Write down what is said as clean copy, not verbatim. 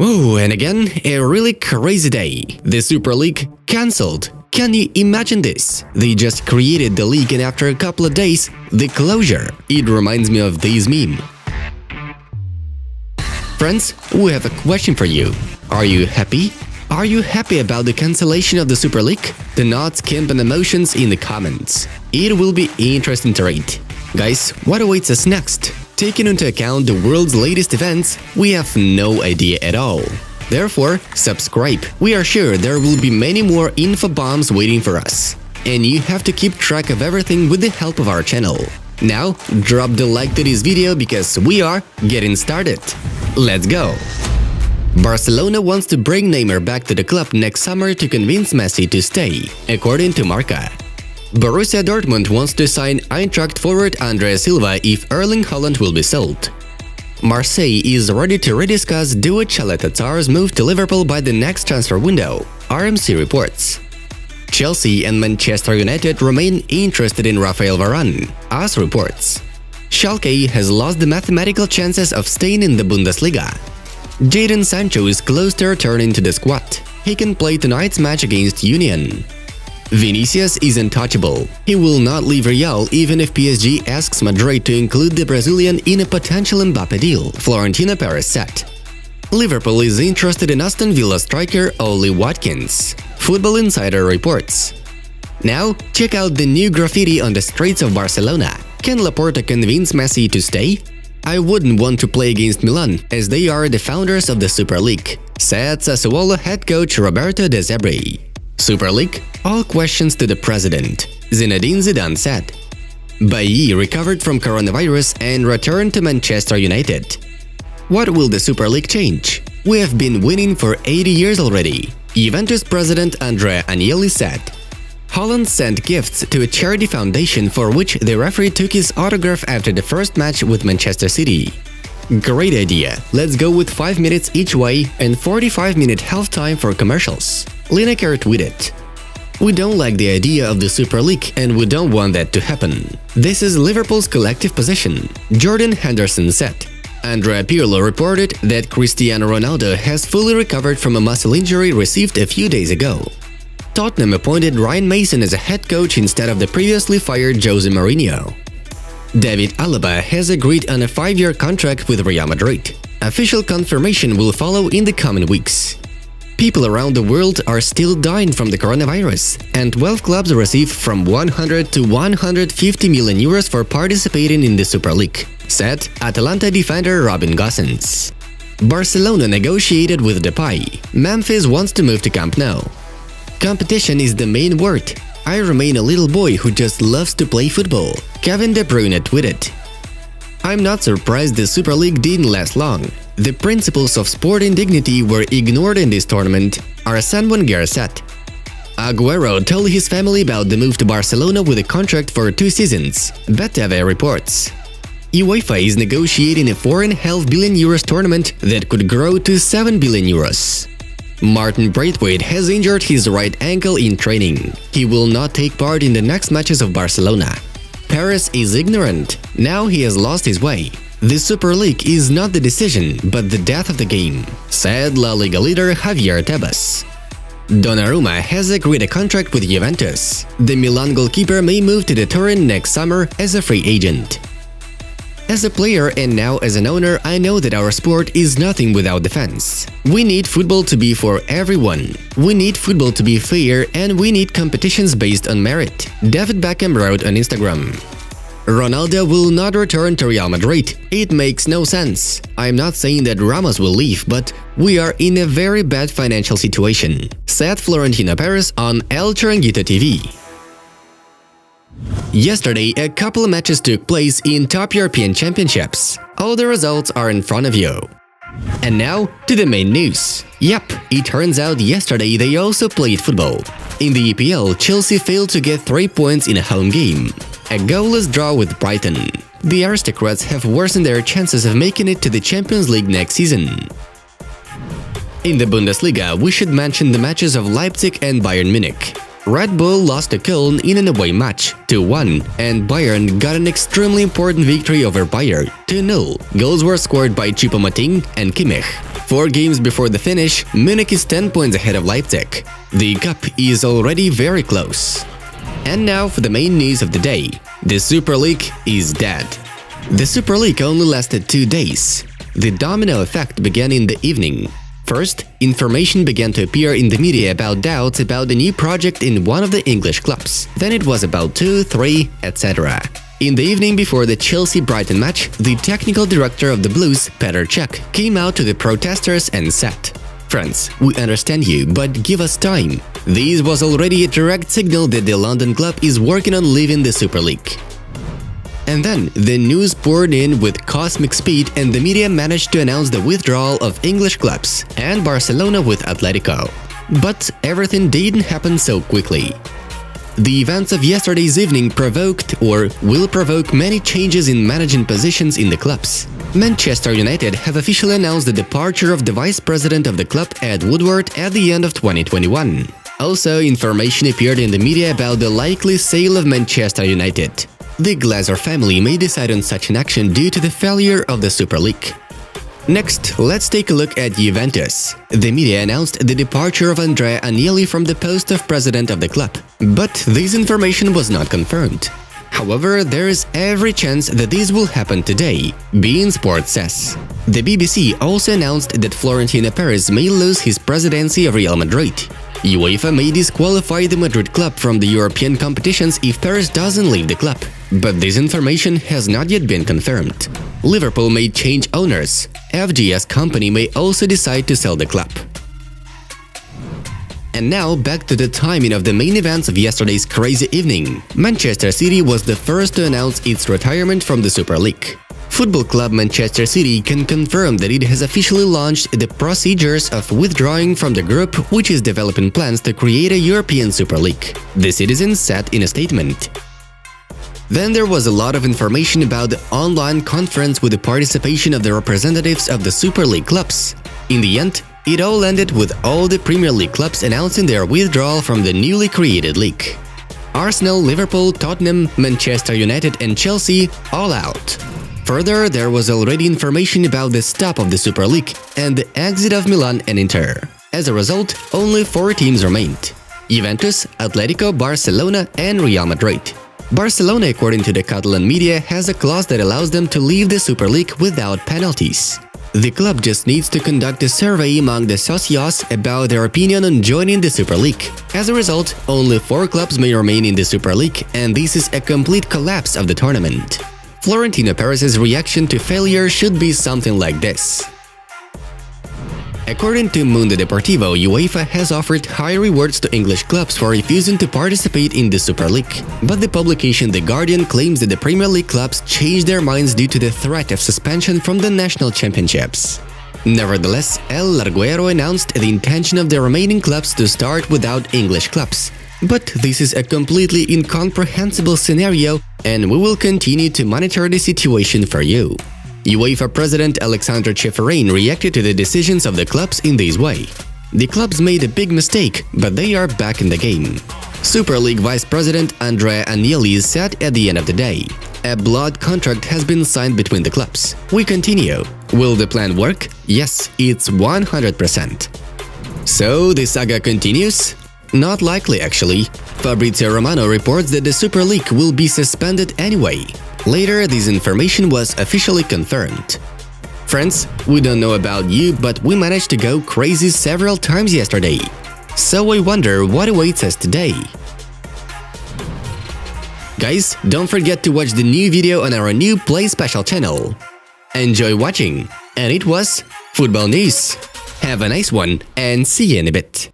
Oh, and again, a really crazy day. The Super League cancelled. Can you imagine this? They just created the league and after a couple of days, the closure. It reminds me of this meme. Friends, we have a question for you. Are you happy? Are you happy about the cancellation of the Super League? Do not skimp on emotions in the comments. It will be interesting to read. Guys, what awaits us next? Taking into account the world's latest events, we have no idea at all. Therefore, subscribe. We are sure there will be many more info bombs waiting for us. And you have to keep track of everything with the help of our channel. Now, drop the like to this video because we are getting started. Let's go! Barcelona wants to bring Neymar back to the club next summer to convince Messi to stay, according to Marca. Borussia Dortmund wants to sign Eintracht forward Andreas Silva if Erling Haaland will be sold. Marseille is ready to rediscuss Douad Chalatetar's move to Liverpool by the next transfer window, RMC reports. Chelsea and Manchester United remain interested in Rafael Varane, AS reports. Schalke has lost the mathematical chances of staying in the Bundesliga. Jadon Sancho is close to returning to the squad. He can play tonight's match against Union. Vinicius is untouchable. He will not leave Real even if PSG asks Madrid to include the Brazilian in a potential Mbappe deal, Florentino Perez said. Liverpool is interested in Aston Villa striker Ollie Watkins, Football Insider reports. Now, check out the new graffiti on the streets of Barcelona. Can Laporta convince Messi to stay? I wouldn't want to play against Milan, as they are the founders of the Super League, said Sassuolo head coach Roberto De Zerbi. Super League? All questions to the president, Zinedine Zidane said. Bailly recovered from coronavirus and returned to Manchester United. What will the Super League change? We have been winning for 80 years already, Juventus president Andrea Agnelli said. Haaland sent gifts to a charity foundation for which the referee took his autograph after the first match with Manchester City. Great idea, let's go with 5 minutes each way and 45-minute halftime for commercials. Lineker tweeted. We don't like the idea of the Super League and we don't want that to happen. This is Liverpool's collective position, Jordan Henderson said. Andrea Pirlo reported that Cristiano Ronaldo has fully recovered from a muscle injury received a few days ago. Tottenham appointed Ryan Mason as a head coach instead of the previously fired Jose Mourinho. David Alaba has agreed on a 5-year contract with Real Madrid. Official confirmation will follow in the coming weeks. People around the world are still dying from the coronavirus, and 12 clubs receive from 100 to 150 million euros for participating in the Super League, said Atalanta defender Robin Gosens. Barcelona negotiated with Depay. Memphis wants to move to Camp Nou. Competition is the main word. I remain a little boy who just loves to play football, Kevin De Bruyne tweeted. I'm not surprised the Super League didn't last long. The principles of sporting dignity were ignored in this tournament, Arsène Wenger said. Agüero told his family about the move to Barcelona with a contract for 2 seasons, BTV reports. UEFA is negotiating a 4.5 billion euros tournament that could grow to 7 billion euros. Martin Braithwaite has injured his right ankle in training. He will not take part in the next matches of Barcelona. Perez is ignorant. Now he has lost his way. The Super League is not the decision, but the death of the game, said La Liga leader Javier Tebas. Donnarumma has agreed a contract with Juventus. The Milan goalkeeper may move to the Turin next summer as a free agent. As a player and now as an owner, I know that our sport is nothing without the fans. We need football to be for everyone. We need football to be fair and we need competitions based on merit, David Beckham wrote on Instagram. Ronaldo will not return to Real Madrid. It makes no sense. I'm not saying that Ramos will leave, but we are in a very bad financial situation, said Florentino Perez on El Chiringuito TV. Yesterday, a couple of matches took place in top European championships. All the results are in front of you. And now, to the main news. Yep, it turns out yesterday they also played football. In the EPL, Chelsea failed to get 3 points in a home game. A goalless draw with Brighton. The Aristocrats have worsened their chances of making it to the Champions League next season. In the Bundesliga, we should mention the matches of Leipzig and Bayern Munich. Red Bull lost to Köln in an away match, 2-1, and Bayern got an extremely important victory over Bayer, 2-0. Goals were scored by Choupo-Moting and Kimmich. 4 games before the finish, Munich is 10 points ahead of Leipzig. The cup is already very close. And now for the main news of the day. The Super League is dead. The Super League only lasted 2 days. The domino effect began in the evening. First, information began to appear in the media about doubts about the new project in one of the English clubs. Then it was about 2, 3, etc. In the evening before the Chelsea-Brighton match, the technical director of the Blues, Petr Cech, came out to the protesters and said, "Friends, we understand you, but give us time." This was already a direct signal that the London club is working on leaving the Super League. And then, the news poured in with cosmic speed and the media managed to announce the withdrawal of English clubs and Barcelona with Atletico. But everything didn't happen so quickly. The events of yesterday's evening provoked or will provoke many changes in managing positions in the clubs. Manchester United have officially announced the departure of the vice president of the club, Ed Woodward, at the end of 2021. Also, information appeared in the media about the likely sale of Manchester United. The Glazer family may decide on such an action due to the failure of the Super League. Next, let's take a look at Juventus. The media announced the departure of Andrea Agnelli from the post of president of the club, but this information was not confirmed. However, there is every chance that this will happen today, beIN Sport says. The BBC also announced that Florentino Perez may lose his presidency of Real Madrid. UEFA may disqualify the Madrid club from the European competitions if Perez doesn't leave the club, but this information has not yet been confirmed. Liverpool may change owners. FGS company may also decide to sell the club. And now back to the timing of the main events of yesterday's crazy evening. Manchester City was the first to announce its retirement from the Super League. Football club Manchester City can confirm that it has officially launched the procedures of withdrawing from the group, which is developing plans to create a European Super League. The citizens said in a statement. Then there was a lot of information about the online conference with the participation of the representatives of the Super League clubs. In the end, it all ended with all the Premier League clubs announcing their withdrawal from the newly created league. Arsenal, Liverpool, Tottenham, Manchester United and Chelsea all out. Further, there was already information about the stop of the Super League and the exit of Milan and Inter. As a result, only 4 teams remained: Juventus, Atletico, Barcelona and Real Madrid. Barcelona, according to the Catalan media, has a clause that allows them to leave the Super League without penalties. The club just needs to conduct a survey among the socios about their opinion on joining the Super League. As a result, only 4 clubs may remain in the Super League, and this is a complete collapse of the tournament. Florentino Perez's reaction to failure should be something like this. According to Mundo Deportivo, UEFA has offered high rewards to English clubs for refusing to participate in the Super League. But the publication The Guardian claims that the Premier League clubs changed their minds due to the threat of suspension from the national championships. Nevertheless, El Larguero announced the intention of the remaining clubs to start without English clubs. But this is a completely incomprehensible scenario, and we will continue to monitor the situation for you. UEFA President Alexander Ceferin reacted to the decisions of the clubs in this way. The clubs made a big mistake, but they are back in the game. Super League Vice President Andrea Agnelli said at the end of the day, "A blood contract has been signed between the clubs. We continue. Will the plan work? Yes, it's 100%. So the saga continues? Not likely, actually. Fabrizio Romano reports that the Super League will be suspended anyway. Later, this information was officially confirmed. Friends, we don't know about you, but we managed to go crazy several times yesterday. So I wonder what awaits us today. Guys, don't forget to watch the new video on our new Play Special channel. Enjoy watching, and it was Football News. Have a nice one, and see you in a bit.